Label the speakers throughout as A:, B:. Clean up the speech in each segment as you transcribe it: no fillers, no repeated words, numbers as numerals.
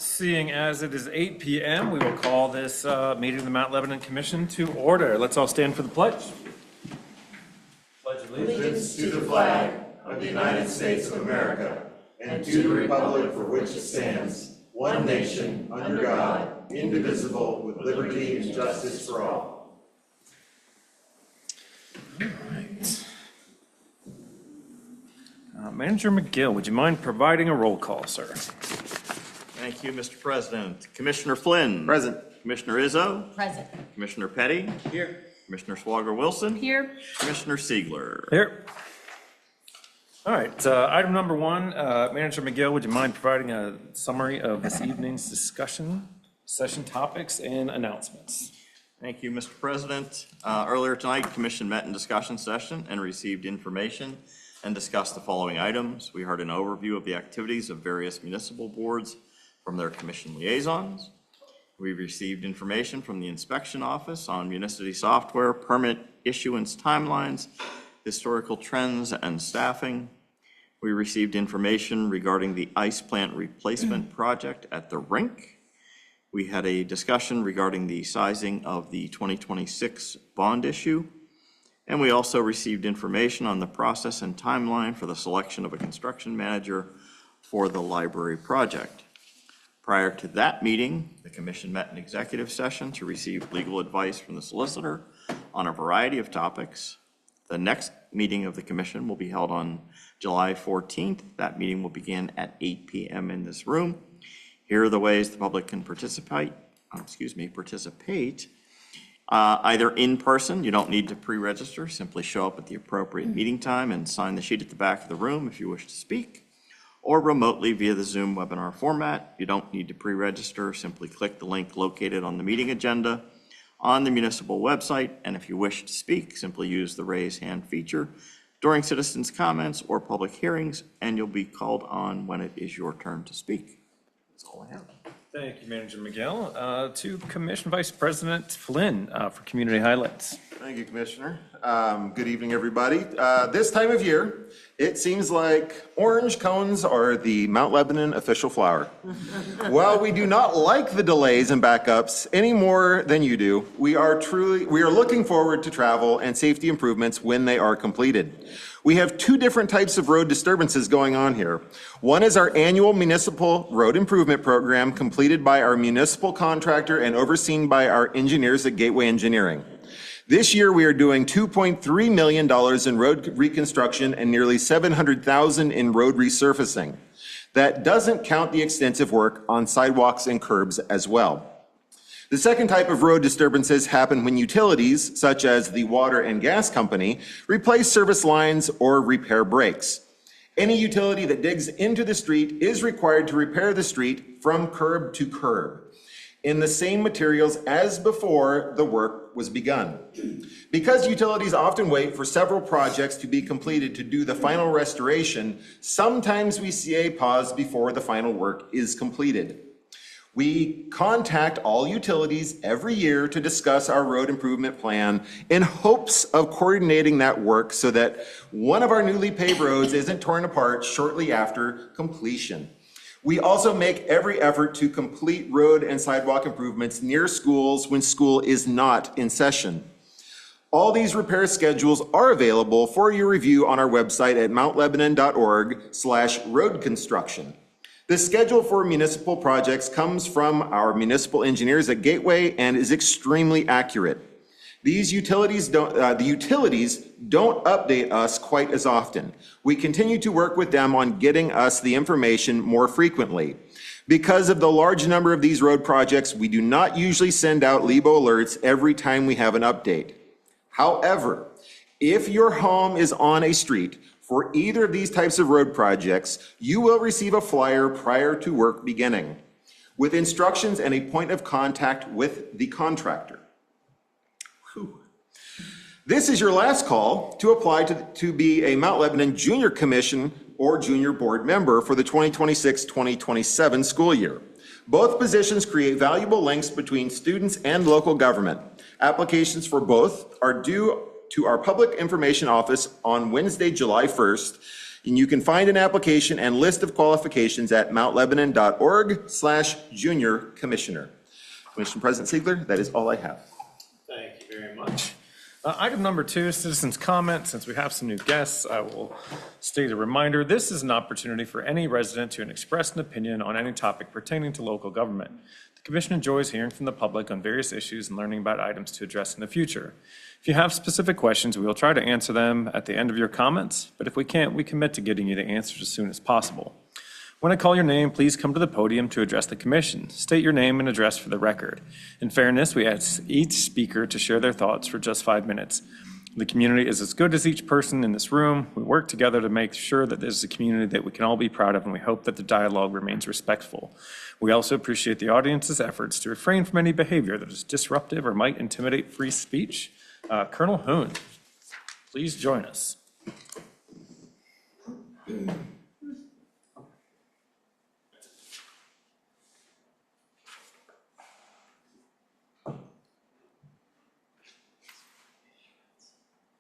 A: Seeing as it is 8 p.m., we will call this meeting of the Mount Lebanon Commission to order. Let's all stand for the pledge. Pledge
B: allegiance to the flag of the United States of America and to the republic for which it stands, one nation, under God, indivisible, with liberty and justice for all.
A: All right. Manager McGill, would you mind providing a roll call, sir?
C: Thank you, Mr. President. Commissioner Flynn.
D: Present.
C: Commissioner Izzo.
E: Present.
C: Commissioner Petty.
D: Here.
C: Commissioner Swager Wilson.
E: Here.
C: Commissioner Siegler.
A: Here. All right, item number one, Manager McGill, would you mind providing a summary of this evening's discussion, session topics, and announcements?
C: Thank you, Mr. President. Earlier tonight, Commission met in discussion session and received information and discussed the following items. We heard an overview of the activities of various municipal boards from their commission liaisons. We received information from the inspection office on municipal software, permit issuance timelines, historical trends, and staffing. We received information regarding the ice plant replacement project at the rink. We had a discussion regarding the sizing of the 2026 bond issue. And we also received information on the process and timeline for the selection of a construction manager for the library project. Prior to that meeting, the commission met in executive session to receive legal advice from the solicitor on a variety of topics. The next meeting of the commission will be held on July 14th. That meeting will begin at 8 p.m. in this room. Here are the ways the public can participate. Either in person, you don't need to pre-register, simply show up at the appropriate meeting time and sign the sheet at the back of the room if you wish to speak, or remotely via the Zoom webinar format. You don't need to pre-register, simply click the link located on the meeting agenda on the municipal website, and if you wish to speak, simply use the raise hand feature during citizens' comments or public hearings, and you'll be called on when it is your turn to speak. That's all I have.
A: Thank you, Manager McGill. To Commission Vice President Flynn for community highlights.
D: Thank you, Commissioner. Good evening, everybody. This time of year, it seems like orange cones are the Mount Lebanon official flower. While we do not like the delays and backups any more than you do, we are looking forward to travel and safety improvements when they are completed. We have two different types of road disturbances going on here. One is our annual municipal road improvement program completed by our municipal contractor and overseen by our engineers at Gateway Engineering. This year, we are doing $2.3 million in road reconstruction and nearly $700,000 in road resurfacing. That doesn't count the extensive work on sidewalks and curbs as well. The second type of road disturbances happen when utilities, such as the water and gas company, replace service lines or repair breaks. Any utility that digs into the street is required to repair the street from curb to curb in the same materials as before the work was begun. Because utilities often wait for several projects to be completed to do the final restoration, sometimes we see a pause before the final work is completed. We contact all utilities every year to discuss our road improvement plan in hopes of coordinating that work so that one of our newly paved roads isn't torn apart shortly after completion. We also make every effort to complete road and sidewalk improvements near schools when school is not in session. All these repair schedules are available for your review on our website at mountlebanon.org/roadconstruction. The schedule for municipal projects comes from our municipal engineers at Gateway and is extremely accurate. The utilities don't update us quite as often. We continue to work with them on getting us the information more frequently. Because of the large number of these road projects, we do not usually send out LEBO alerts every time we have an update. However, if your home is on a street for either of these types of road projects, you will receive a flyer prior to work beginning, with instructions and a point of contact with the contractor. This is your last call to apply to be a Mount Lebanon Junior Commission or Junior Board member for the 2026-2027 school year. Both positions create valuable links between students and local government. Applications for both are due to our public information office on Wednesday, July 1st. And you can find an application and list of qualifications at mountlebanon.org/junior commissioner. Commissioner President Siegler, that is all I have.
A: Thank you very much. Item number 2, citizens' comment. Since we have some new guests, I will state a reminder. This is an opportunity for any resident to express an opinion on any topic pertaining to local government. The Commission enjoys hearing from the public on various issues and learning about items to address in the future. If you have specific questions, we will try to answer them at the end of your comments, but if we can't, we commit to getting you the answers as soon as possible. When I call your name, please come to the podium to address the commission. State your name and address for the record. In fairness, we ask each speaker to share their thoughts for just 5 minutes. The community is as good as each person in this room. We work together to make sure that this is a community that we can all be proud of, and we hope that the dialogue remains respectful. We also appreciate the audience's efforts to refrain from any behavior that is disruptive or might intimidate free speech. Colonel Hoon, please join us.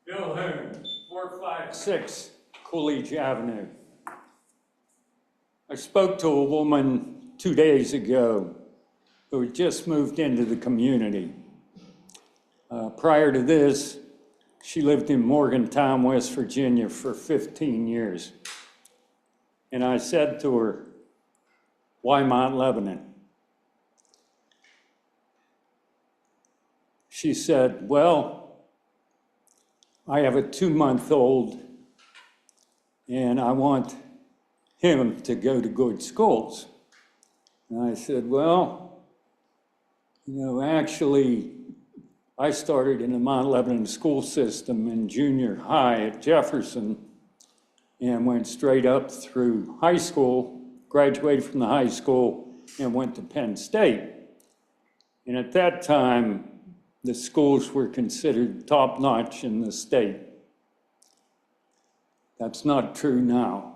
E: Bill Hoon, 456 Coolidge Avenue. I spoke to a woman 2 days ago who had just moved into the community. Prior to this, she lived in Morgantown, West Virginia for 15 years. And I said to her, "Why Mount Lebanon?" She said, "Well, I have a 2-month-old and I want him to go to good schools." And I said, "Well, actually, I started in the Mount Lebanon school system in junior high at Jefferson and went straight up through high school, graduated from the high school and went to Penn State. And at that time, the schools were considered top-notch in the state. That's not true now."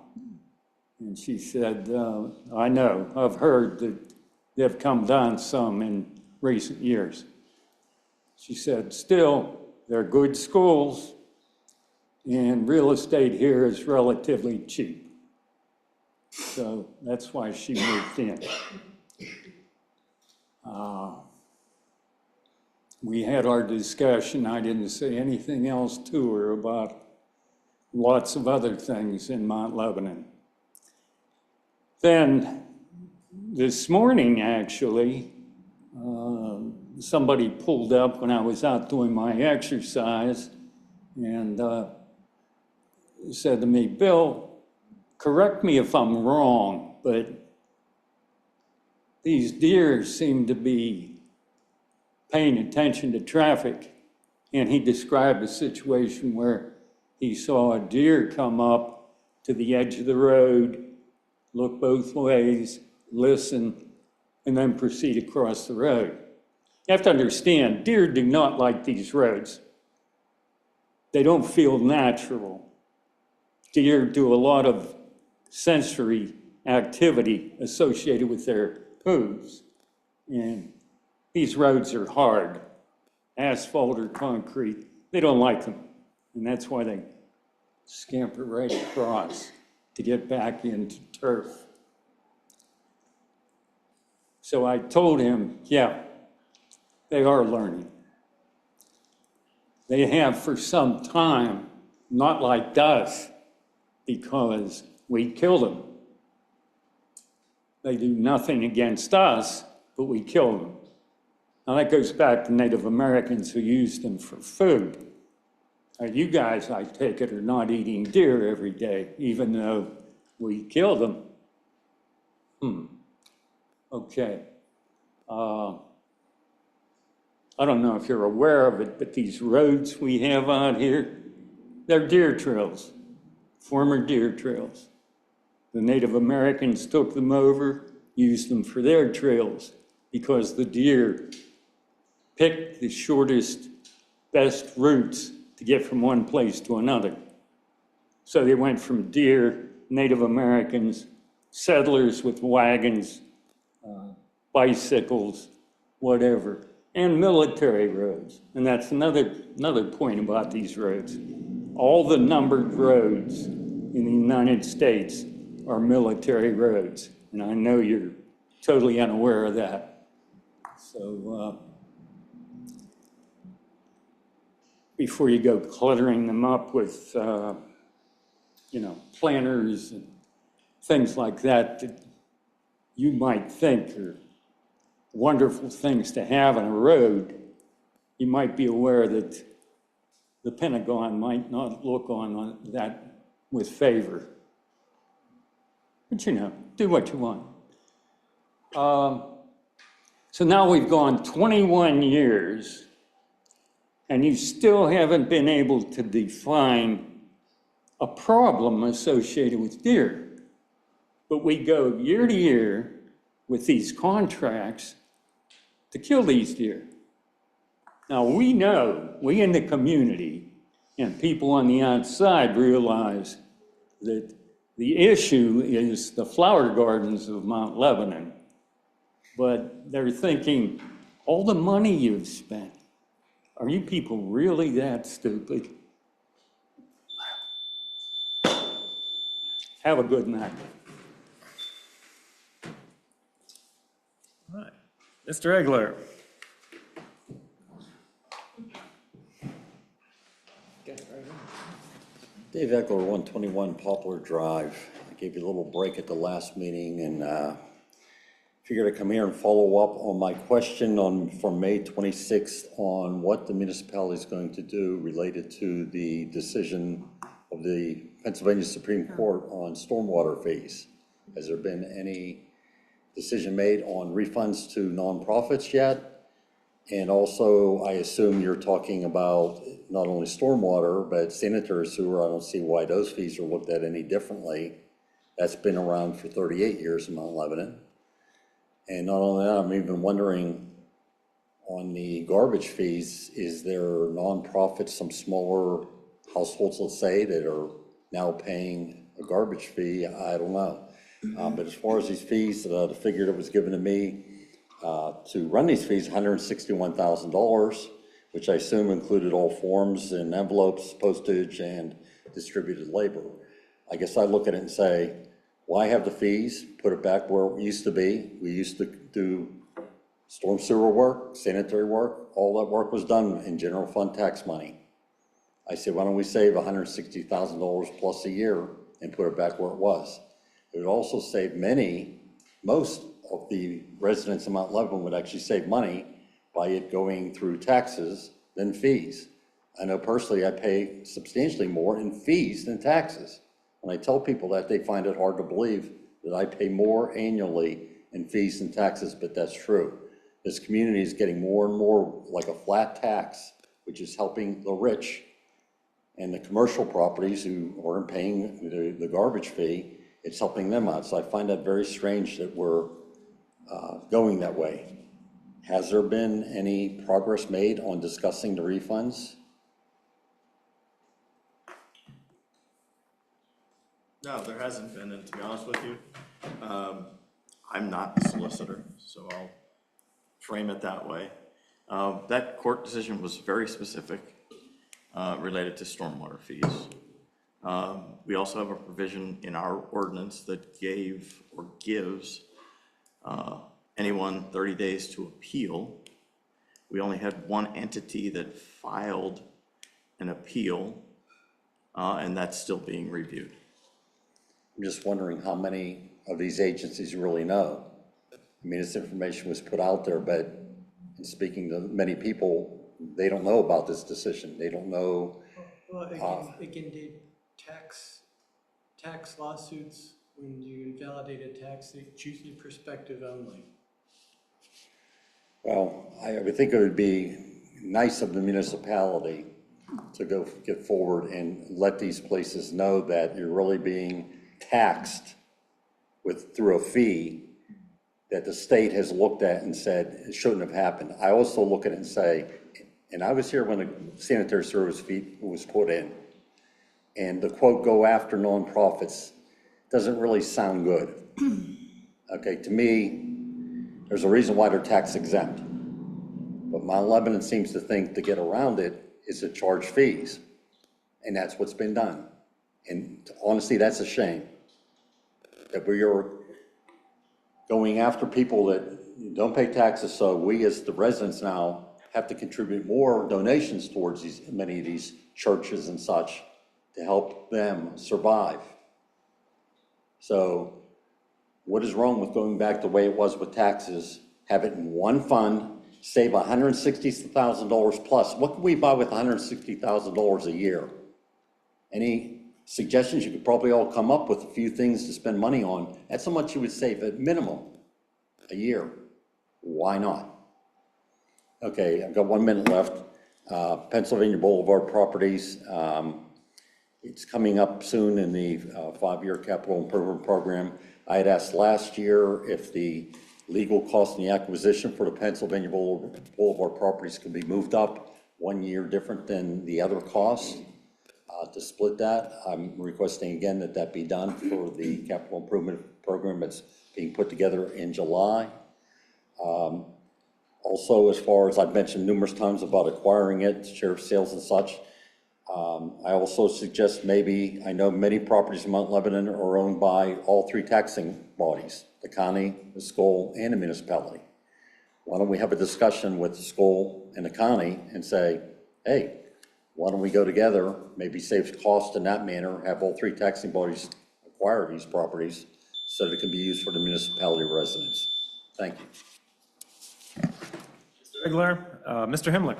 E: And she said, "I know, I've heard that they've come down some in recent years." She said, "Still, they're good schools, and real estate here is relatively cheap." So that's why she moved in. We had our discussion. I didn't say anything else to her about lots of other things in Mount Lebanon. Then this morning, actually, somebody pulled up when I was out doing my exercise and said to me, "Bill, correct me if I'm wrong, but these deer seem to be paying attention to traffic." And he described a situation where he saw a deer come up to the edge of the road, look both ways, listen, and then proceed across the road. You have to understand, deer do not like these roads. They don't feel natural. Deer do a lot of sensory activity associated with their hooves. And these roads are hard, asphalt or concrete. They don't like them. And that's why they scamper right across to get back into turf. So I told him, yeah, they are learning. They have for some time, not like us, because we killed them. They do nothing against us, but we kill them. Now that goes back to Native Americans who used them for food. You guys, I take it, are not eating deer every day, even though we kill them. Okay. I don't know if you're aware of it, but these roads we have out here, they're deer trails, former deer trails. The Native Americans took them over, used them for their trails because the deer picked the shortest, best routes to get from one place to another. So they went from deer, Native Americans, settlers with wagons, bicycles, whatever, and military roads. And that's another point about these roads. All the numbered roads in the United States are military roads. And I know you're totally unaware of that. So before you go cluttering them up with, planters and things like that, that you might think are wonderful things to have on a road, you might be aware that the Pentagon might not look on that with favor. But do what you want. So now we've gone 21 years, and you still haven't been able to define a problem associated with deer. But we go year to year with these contracts to kill these deer. Now we know, we in the community and people on the outside realize that the issue is the flower gardens of Mount Lebanon. But they're thinking, all the money you've spent, are you people really that stupid? Have a good night.
A: All right. Mr. Egler.
F: Dave Eckler, 121 Poplar Drive. I gave you a little break at the last meeting and figured I'd come here and follow up on my question from May 26th on what the municipality is going to do related to the decision of the Pennsylvania Supreme Court on stormwater fees. Has there been any decision made on refunds to nonprofits yet? And also, I assume you're talking about not only stormwater, but sanitary sewer. I don't see why those fees are looked at any differently. That's been around for 38 years in Mount Lebanon. And not only that, I'm even wondering on the garbage fees, is there nonprofits, some smaller households, let's say, that are now paying a garbage fee? I don't know. But as far as these fees, the figure that was given to me to run these fees, $161,000, which I assume included all forms and envelopes, postage, and distributed labor. I guess I look at it and say, why have the fees? Put it back where it used to be. We used to do storm sewer work, sanitary work. All that work was done in general fund tax money. I said, why don't we save $160,000 plus a year and put it back where it was? It would also save most of the residents of Mount Lebanon would actually save money by it going through taxes than fees. I know personally I pay substantially more in fees than taxes. When I tell people that, they find it hard to believe that I pay more annually in fees than taxes, but that's true. This community is getting more and more like a flat tax, which is helping the rich and the commercial properties who aren't paying the garbage fee. It's helping them out. So I find that very strange that we're going that way. Has there been any progress made on discussing the refunds?
C: No, there hasn't been, and to be honest with you, I'm not the solicitor, so I'll frame it that way. That court decision was very specific, related to stormwater fees. We also have a provision in our ordinance that gave or gives anyone 30 days to appeal. We only had one entity that filed an appeal, and that's still being reviewed.
F: I'm just wondering how many of these agencies really know. I mean, this information was put out there, but in speaking to many people, they don't know about this decision. They don't know.
G: Well, again, Dave, tax lawsuits, when you invalidate a tax, it's usually perspective only.
F: Well, I would think it would be nice of the municipality to go get forward and let these places know that you're really being taxed through a fee that the state has looked at and said it shouldn't have happened. I also look at it and say, and I was here when the sanitary service fee was put in, and the quote, go after nonprofits, doesn't really sound good. Okay, to me, there's a reason why they're tax exempt. But Mount Lebanon seems to think to get around it is to charge fees. And that's what's been done. And honestly, that's a shame that we are going after people that don't pay taxes. So we as the residents now have to contribute more donations towards many of these churches and such to help them survive. So what is wrong with going back the way it was with taxes? Have it in one fund, save $160,000 plus. What can we buy with $160,000 a year? Any suggestions? You could probably all come up with a few things to spend money on. That's how much you would save at minimum a year. Why not? Okay, I've got 1 minute left. Pennsylvania Boulevard Properties. It's coming up soon in the 5-year capital improvement program. I had asked last year if the legal cost in the acquisition for the Pennsylvania Boulevard properties could be moved up 1 year different than the other costs. To split that, I'm requesting again that that be done for the capital improvement program that's being put together in July. Also, as far as I've mentioned numerous times about acquiring it, sheriff sales and such, I also suggest maybe, I know many properties in Mount Lebanon are owned by all 3 taxing bodies, the county, the school, and the municipality. Why don't we have a discussion with the school and the county and say, hey, why don't we go together, maybe save cost in that manner, have all 3 taxing bodies acquire these properties so that it can be used for the municipality residents. Thank you.
A: Mr. Igler, Mr. Himmler.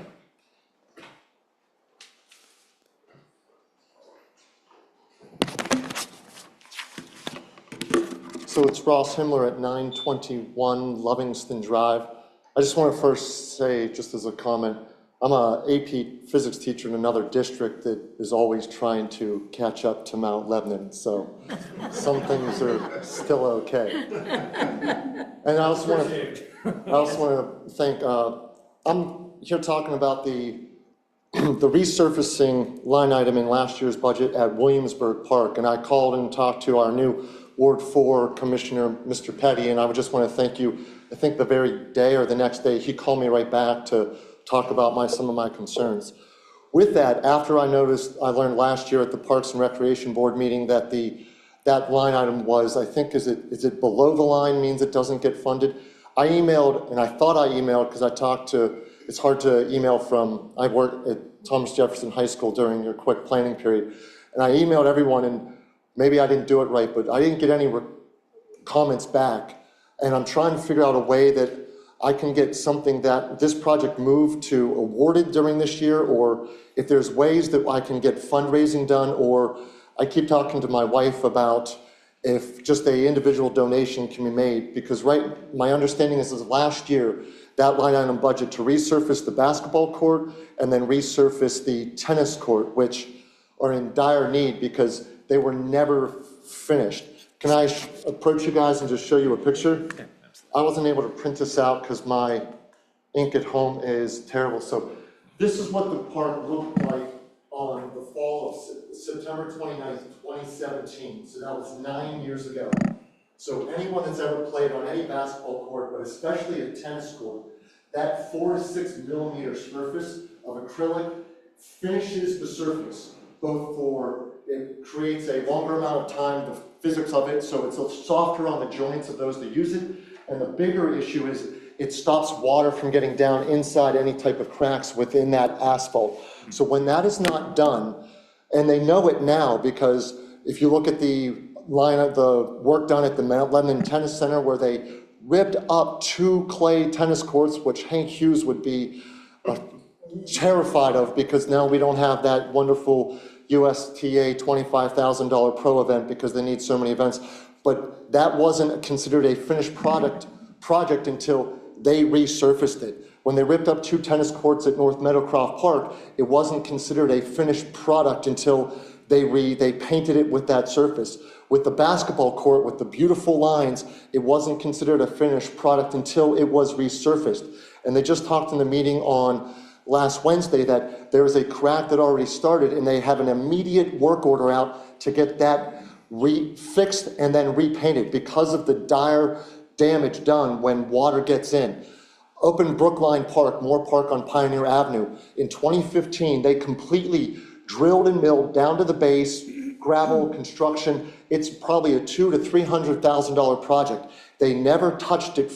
B: So it's Ross Himmler at 921 Lovingston Drive. I just want to first say, just as a comment, I'm a AP physics teacher in another district that is always trying to catch up to Mount Lebanon, so some things are still okay. And I also want to thank, I'm here talking about the resurfacing line item in last year's budget at Williamsburg Park, and I called and talked to our new Ward 4 Commissioner, Mr. Petty, and I would just want to thank you. I think the very day or the next day, he called me right back to talk about some of my concerns. With that, after I learned last year at the Parks and Recreation Board meeting that that line item was, I think, is it below the line means it doesn't get funded? I emailed, and I thought I emailed because I talked to, it's hard to email from, I worked at Thomas Jefferson High School during your quick planning period, and I emailed everyone, and maybe I didn't do it right, but I didn't get any comments back, and I'm trying to figure out a way that I can get something that this project moved to awarded during this year, or if there's ways that I can get fundraising done, or I keep talking to my wife about if just a individual donation can be made, because my understanding is last year, that line item budget to resurface the basketball court and then resurface the tennis court, which are in dire need because they were never finished. Can I approach you guys and just show you a picture? I wasn't able to print this out because my ink at home is terrible. So this is what the park looked like on the fall of September 29th, 2017. So that was 9 years ago. So anyone that's ever played on any basketball court, but especially a tennis court, that 4 to 6 millimeter surface of acrylic finishes the surface, both for, it creates a longer amount of time, the physics of it, so it's softer on the joints of those that use it. And the bigger issue is it stops water from getting down inside any type of cracks within that asphalt. So when that is not done, and they know it now because if you look at the line of the work done at the Mount Lebanon Tennis Center where they ripped up 2 clay tennis courts, which Hank Hughes would be terrified of because now we don't have that wonderful USTA $25,000 pro event because they need so many events. But that wasn't considered a finished project until they resurfaced it. When they ripped up 2 tennis courts at North Meadowcroft Park, it wasn't considered a finished product until they painted it with that surface. With the basketball court, with the beautiful lines, it wasn't considered a finished product until it was resurfaced. And they just talked in the meeting on last Wednesday that there is a crack that already started and they have an immediate work order out to get that fixed and then repainted because of the dire damage done when water gets in. Open Brookline Park, Moore Park on Pioneer Avenue. In 2015, they completely drilled and milled down to the base,
H: gravel, construction. It's probably a $200,000 to $300,000 project. They never touched it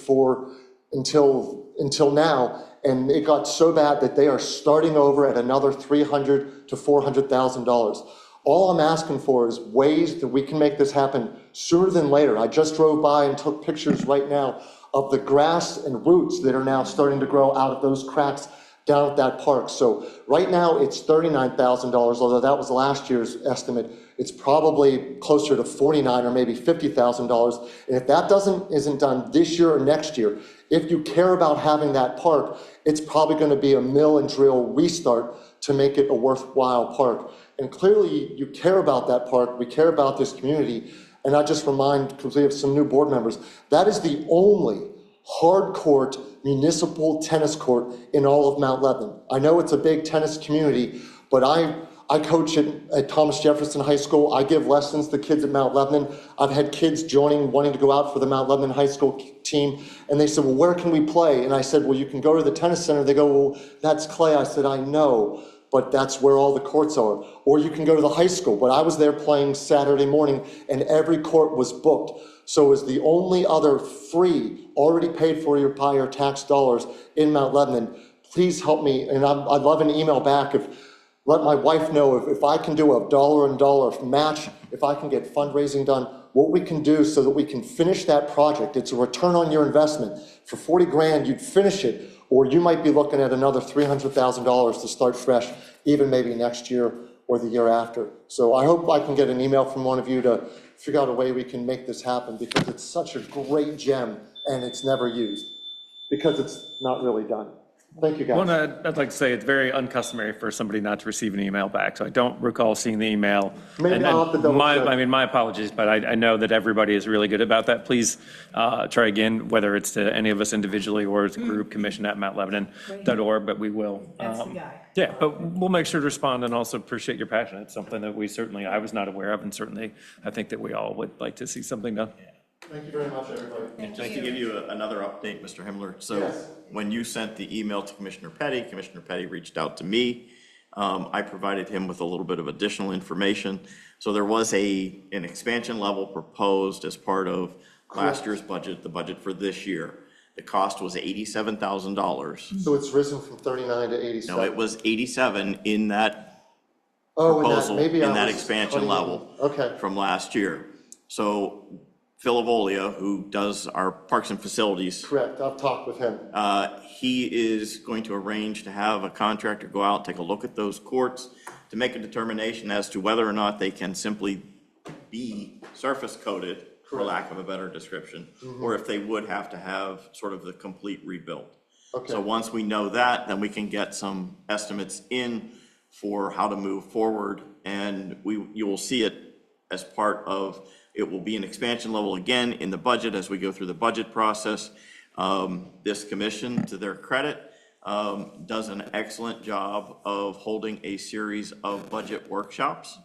H: until now, and it got so bad that they are starting over at another $300,000 to $400,000. All I'm asking for is ways that we can make this happen sooner than later. I just drove by and took pictures right now of the grass and roots that are now starting to grow out of those cracks down at that park. So right now it's $39,000, although that was last year's estimate. It's probably closer to $49,000 or maybe $50,000. And if that isn't done this year or next year, if you care about having that park, it's probably going to be a mill and drill restart to make it a worthwhile park. And clearly you care about that park, we care about this community, and I just remind, because we have some new board members, that is the only hard court municipal tennis court in all of Mount Lebanon. I know it's a big tennis community, but I coach at Thomas Jefferson High School. I give lessons to kids at Mount Lebanon. I've had kids wanting to go out for the Mount Lebanon High School team, and they said, well, where can we play? And I said, well, you can go to the tennis center. They go, well, that's clay. I said, I know, but that's where all the courts are. Or you can go to the high school. But I was there playing Saturday morning, and every court was booked. So as the only other free, already paid for by your tax dollars in Mount Lebanon, please help me. And I'd love an email back let my wife know if I can do a dollar match, if I can get fundraising done, what we can do so that we can finish that project. It's a return on your investment. For 40 grand, you'd finish it, or you might be looking at another $300,000 to start fresh, even maybe next year or the year after. So I hope I can get an email from one of you to figure out a way we can make this happen, because it's such a great gem and it's never used, because it's not really done. Thank you, guys.
A: One, I'd like to say it's very uncustomary for somebody not to receive an email back, so I don't recall seeing the email.
H: Maybe
A: And
H: I'll have to double check.
A: I mean, my apologies, but I know that everybody is really good about that. Please try again, whether it's to any of us individually or as a group, commission@mountlebanon.org, but we will.
I: That's the guy.
A: Yeah, but we'll make sure to respond and also appreciate your passion. It's something that I was not aware of, and certainly I think that we all would like to see something done.
H: Thank you very much, everybody.
C: And just to give you another update, Mr. Himmler, so
H: Yes.
C: when you sent the email to Commissioner Petty reached out to me. I provided him with a little bit of additional information. So there was an expansion level proposed as part of last year's budget, the budget for this year. The cost was $87,000.
H: So it's risen from 39 to 87.
C: No, it was 87 in that
H: Oh,
C: proposal,
H: maybe I
C: in that
H: was
C: expansion
H: cutting it.
C: level
H: Okay.
C: from last year. So Phil Avolia, who does our parks and facilities,
H: Correct, I've talked with him.
C: he is going to arrange to have a contractor go out, take a look at those courts to make a determination as to whether or not they can simply be surface coated, for lack of a better description, or if they would have to have sort of the complete rebuild.
H: Okay.
C: So once we know that, then we can get some estimates in for how to move forward, and you will see it as part of, it will be an expansion level again in the budget as we go through the budget process. This commission, to their credit, does an excellent job of holding a series of budget workshops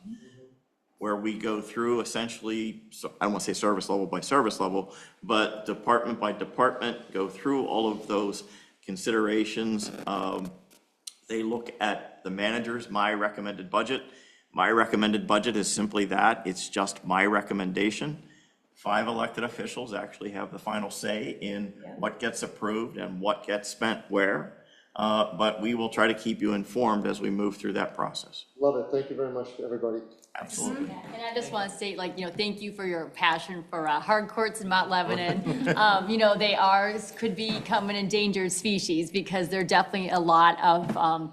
C: where we go through essentially, I don't want to say service level by service level, but department by department, go through all of those considerations. They look at the manager's, my recommended budget. My recommended budget is simply that, it's just my recommendation. 5 elected officials actually have the final say in what gets approved and what gets spent where. But we will try to keep you informed as we move through that process.
H: Love it, thank you very much to everybody.
C: Absolutely.
I: And I just want to say, thank you for your passion for hard courts in Mount Lebanon. They could become an endangered species, because there are definitely a lot of,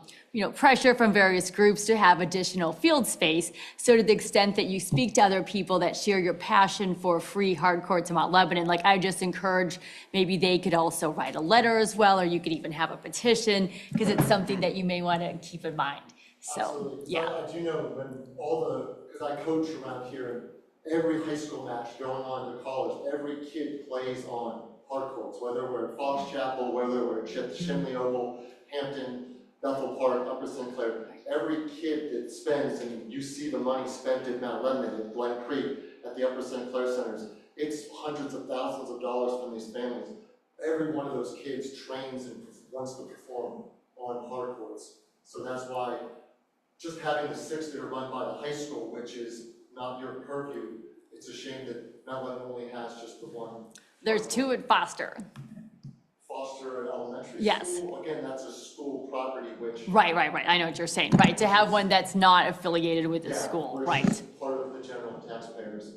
I: pressure from various groups to have additional field space. So to the extent that you speak to other people that share your passion for free hard courts in Mount Lebanon, I just encourage, maybe they could also write a letter as well, or you could even have a petition, because it's something that you may want to keep in mind. So,
H: Absolutely.
I: yeah.
H: I do know when because I coach around here, and every high school match going on to college, every kid plays on hard courts, whether we're at Fox Chapel, whether we're at Shinley Oval, Hampton, Bethel Park, Upper Sinclair. Every kid that spends, and you see the money spent at Mount Lebanon, at Glen Creek, at the Upper Sinclair centers, it's hundreds of thousands of dollars from these families. Every one of those kids trains and wants to perform on hard courts. So that's why just having the 6 that are run by the high school, which is not your purview. It's a shame that Mount Lebanon only has just the one
I: There's two at Foster.
H: Foster Elementary
I: Yes.
H: School. Again, that's a school property, which.
I: Right. I know what you're saying. Right, to have one that's not affiliated with the
H: Yeah,
I: school,
H: whereas
I: right?
H: it's part of the general taxpayers.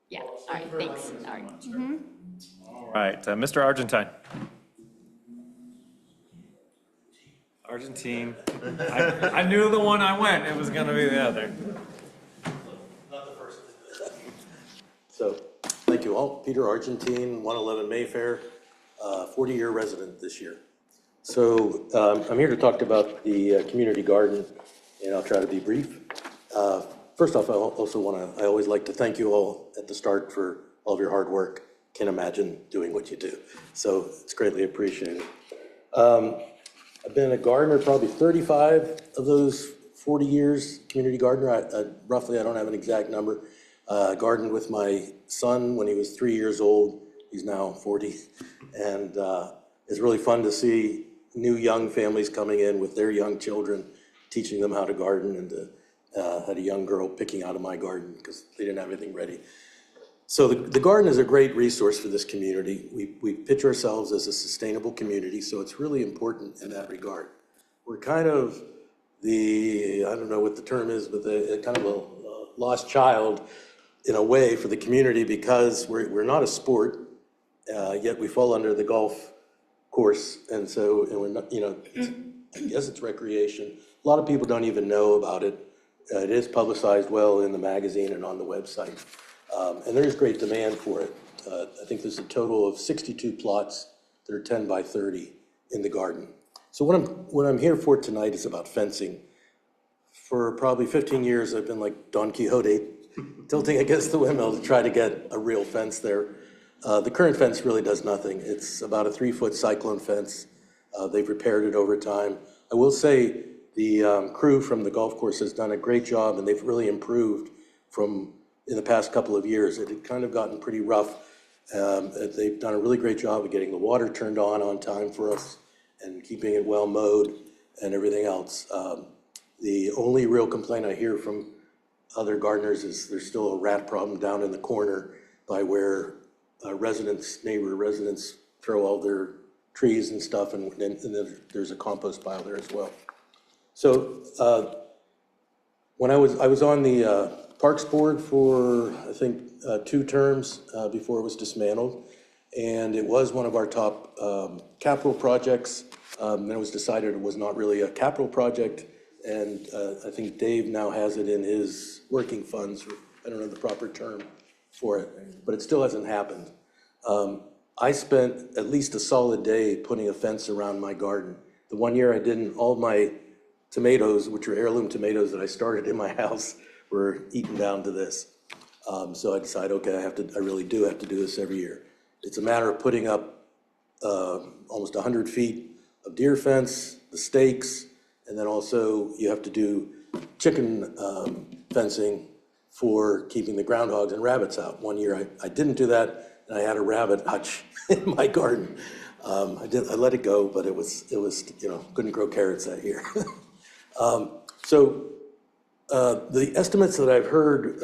I: Yeah, all right, thanks. All right.
A: All right, Mr. Argentine. Argentine. I knew the one I went, it was gonna be the other.
J: So, thank you all. Peter Argentine, 111 Mayfair, 40-year resident this year. So, I'm here to talk about the community garden, and I'll try to be brief. First off, I always like to thank you all at the start for all of your hard work. Can't imagine doing what you do. So, it's greatly appreciated. I've been a gardener probably 35 of those 40 years, community gardener. Roughly, I don't have an exact number. Gardened with my son when he was 3 years old. He's now 40. And it's really fun to see new young families coming in with their young children, teaching them how to garden, and had a young girl picking out of my garden because they didn't have anything ready. So the garden is a great resource for this community. We pitch ourselves as a sustainable community, so it's really important in that regard. We're kind of I don't know what the term is, but kind of a lost child in a way for the community because we're not a sport, yet we fall under the golf course, and we're not, I guess it's recreation. A lot of people don't even know about it. It is publicized well in the magazine and on the website. And there's great demand for it. I think there's a total of 62 plots that are 10 by 30 in the garden. So what I'm here for tonight is about fencing. For probably 15 years, I've been like Don Quixote, tilting against the windmill to try to get a real fence there. The current fence really does nothing. It's about a 3-foot cyclone fence. They've repaired it over time. I will say the crew from the golf course has done a great job, and they've really improved from in the past couple of years. It had kind of gotten pretty rough. They've done a really great job of getting the water turned on time for us and keeping it well mowed and everything else. The only real complaint I hear from other gardeners is there's still a rat problem down in the corner by where neighbor residents throw all their trees and stuff, and then there's a compost pile there as well. So when I was on the Parks Board for, I think, 2 terms before it was dismantled. And it was one of our top capital projects. Then it was decided it was not really a capital project. And I think Dave now has it in his working funds. I don't know the proper term for it, but it still hasn't happened. I spent at least a solid day putting a fence around my garden. The one year I didn't, all my tomatoes, which are heirloom tomatoes that I started in my house, were eaten down to this. So I decided, okay, I really do have to do this every year. It's a matter of putting up almost 100 feet of deer fence, the stakes, and then also you have to do chicken fencing for keeping the groundhogs and rabbits out. One year I didn't do that, and I had a rabbit hutch in my garden. I let it go, but it was couldn't grow carrots that year. The estimates that I've heard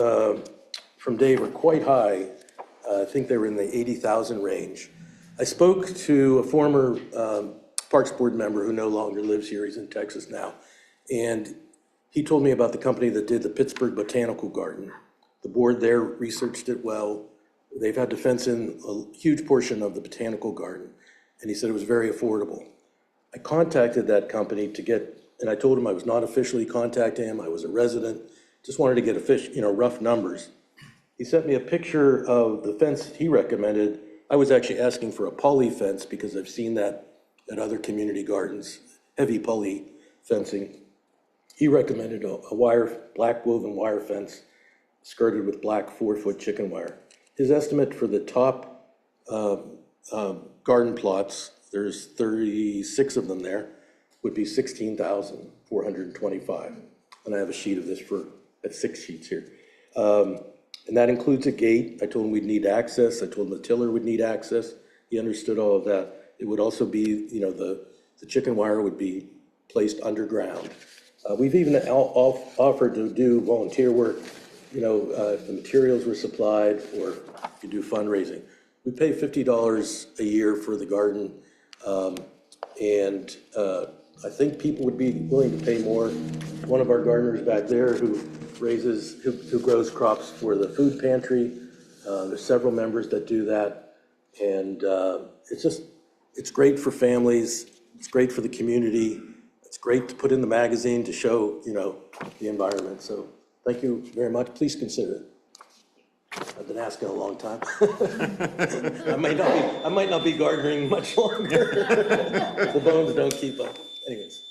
J: from Dave are quite high. I think they were in the 80,000 range. I spoke to a former Parks Board member who no longer lives here. He's in Texas now. And he told me about the company that did the Pittsburgh Botanical Garden. The board there researched it well. They've had to fence in a huge portion of the botanical garden. And he said it was very affordable. I contacted that company and I told him I was not officially contacting him. I was a resident, just wanted to get rough numbers. He sent me a picture of the fence he recommended. I was actually asking for a poly fence because I've seen that at other community gardens, heavy poly fencing. He recommended a black woven wire fence skirted with black 4-foot chicken wire. His estimate for the top garden plots, there's 36 of them there, would be $16,425. And I have a sheet of this at 6 sheets here. And that includes a gate. I told him we'd need access. I told him the tiller would need access. He understood all of that. It would also be, the chicken wire would be placed underground. We've even offered to do volunteer work if the materials were supplied or if you do fundraising. We pay $50 a year for the garden. And I think people would be willing to pay more. One of our gardeners back there who grows crops for the food pantry. There's several members that do that. And it's great for families. It's great for the community. It's great to put in the magazine to show, the environment. So thank you very much. Please consider it. I've been asking a long time. I might not be gardening much longer. The bones don't keep up. Anyways.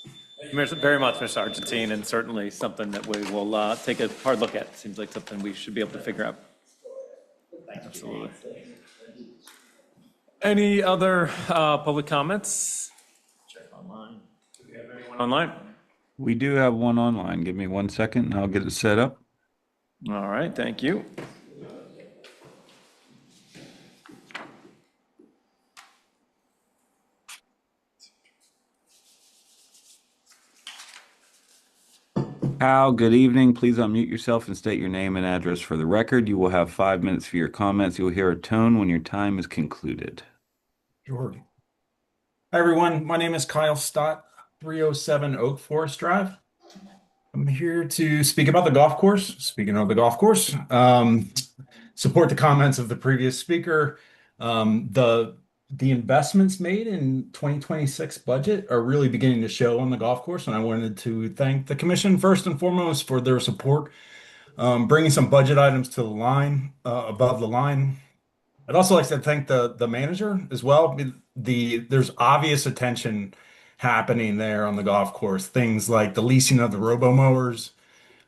A: Thank you very much, Mr. Argentine, and certainly something that we will take a hard look at. Seems like something we should be able to figure out. Absolutely. Any other public comments? Check online. Do we have anyone online?
K: We do have one online. Give me 1 second and I'll get it set up.
A: All right, thank you.
K: Kyle, good evening. Please unmute yourself and state your name and address for the record. You will have 5 minutes for your comments. You will hear a tone when your time is concluded.
L: Sure. Hi, everyone. My name is Kyle Stott, 307 Oak Forest Drive. I'm here to speak about the golf course. Speaking of the golf course, support the comments of the previous speaker. The investments made in 2026 budget are really beginning to show on the golf course, and I wanted to thank the commission first and foremost for their support, bringing some budget items to the line, above the line. I'd also like to thank the manager as well. There's obvious attention happening there on the golf course. Things like the leasing of the robo-mowers,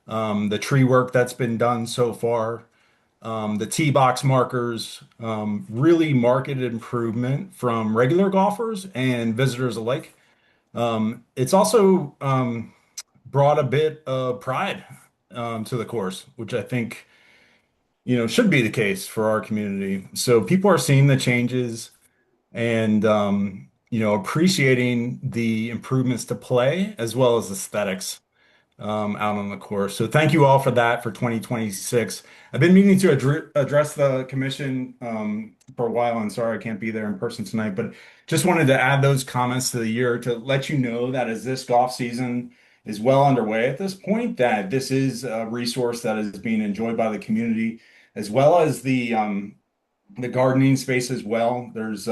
L: the tree work that's been done so far, the tee box markers, really marketed improvement from regular golfers and visitors alike. It's also brought a bit of pride to the course, which I think should be the case for our community. So people are seeing the changes and appreciating the improvements to play as well as aesthetics out on the course. So thank you all for that for 2026. I've been meaning to address the commission for a while, and sorry I can't be there in person tonight, but just wanted to add those comments to the year to let you know that as this golf season is well underway at this point, that this is a resource that is being enjoyed by the community as well as the gardening space as well. There's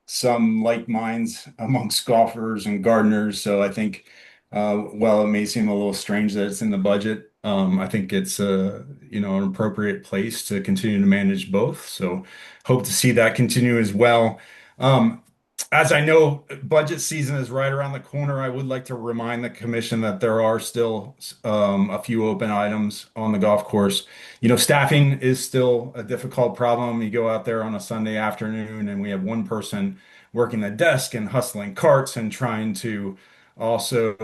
L: some like minds amongst golfers and gardeners. So I think while it may seem a little strange that it's in the budget, I think it's an appropriate place to continue to manage both. So hope to see that continue as well. As I know, budget season is right around the corner. I would like to remind the commission that there are still a few open items on the golf course. Staffing is still a difficult problem. You go out there on a Sunday afternoon and we have one person working the desk and hustling carts and trying to also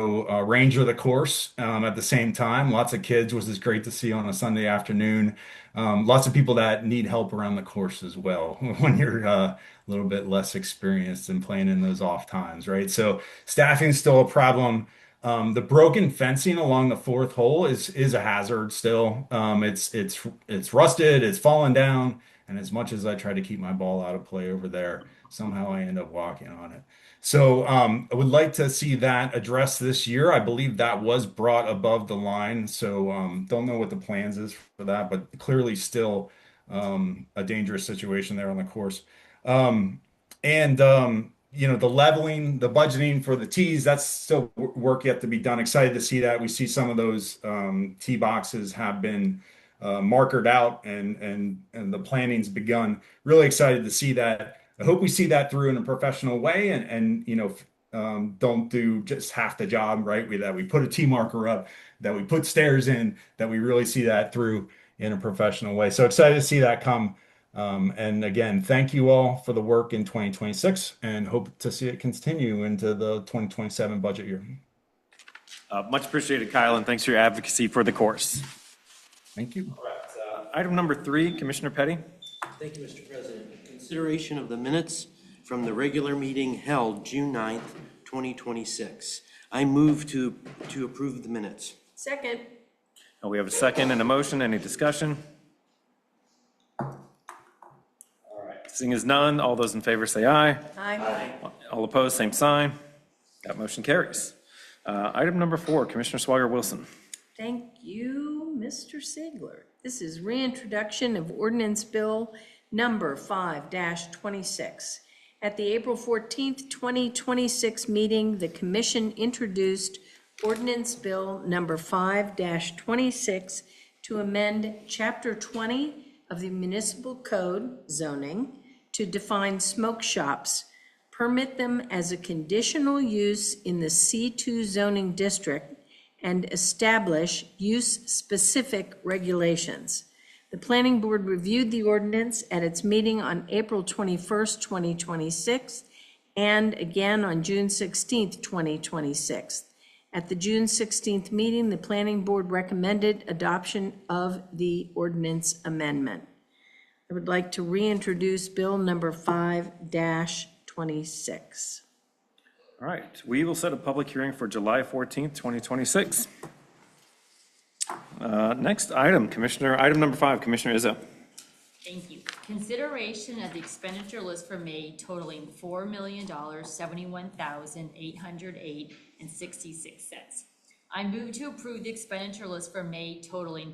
L: ranger the course at the same time. Lots of kids, which is great to see on a Sunday afternoon. Lots of people that need help around the course as well when you're a little bit less experienced and playing in those off times, right? So staffing is still a problem. The broken fencing along the fourth hole is a hazard still. It's rusted, it's fallen down, and as much as I try to keep my ball out of play over there, somehow I end up walking on it. So I would like to see that addressed this year. I believe that was brought above the line. So don't know what the plans is for that, but clearly still a dangerous situation there on the course. The leveling, the budgeting for the tees, that's still work yet to be done. Excited to see that. We see some of those tee boxes have been markered out and the planning's begun. Really excited to see that. I hope we see that through in a professional way and don't do just half the job, right? That we put a tee marker up, that we put stairs in, that we really see that through in a professional way. So excited to see that come. And again, thank you all for the work in 2026 and hope to see it continue into the 2027 budget year.
A: Much appreciated, Kyle, and thanks for your advocacy for the course.
L: Thank you.
A: All right, item number 3, Commissioner Petty.
M: Thank you, Mr. President. Consideration of the minutes from the regular meeting held June 9th, 2026. I move to approve the minutes.
N: Second.
A: We have a second and a motion. Any discussion? All right. Seeing as none, all those in favor say aye.
N: Aye.
A: All opposed, same sign. That motion carries. Item number 4, Commissioner Swigert Wilson.
N: Thank you, Mr. Sigler. This is reintroduction of ordinance bill number 5-26. At the April 14th, 2026 meeting, the commission introduced ordinance bill number 5-26 to amend chapter 20 of the municipal code zoning to define smoke shops, permit them as a conditional use in the C2 zoning district, and establish use-specific regulations. The planning board reviewed the ordinance at its meeting on April 21st, 2026, and again on June 16th, 2026. At the June 16th meeting, the planning board recommended adoption of the ordinance amendment. I would like to reintroduce bill number 5-26.
A: All right, we will set a public hearing for July 14th, 2026. Next item, item number 5, Commissioner Izzo.
I: Thank you. Consideration of the expenditure list for May totaling $4,071,808.66. I move to approve the expenditure list for May totaling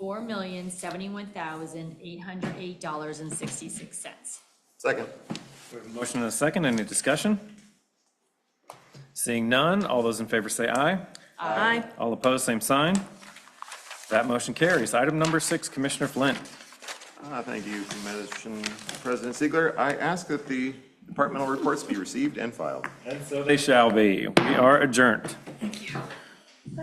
I: $4,071,808.66.
D: Second.
A: We have a motion and a second. Any discussion? Seeing none, all those in favor say aye.
N: Aye.
A: All opposed, same sign. That motion carries. Item number 6, Commissioner Flynn.
D: Thank you, Commission President Ziegler. I ask that the departmental reports be received and filed.
A: And so they shall be. We are adjourned.
N: Thank you.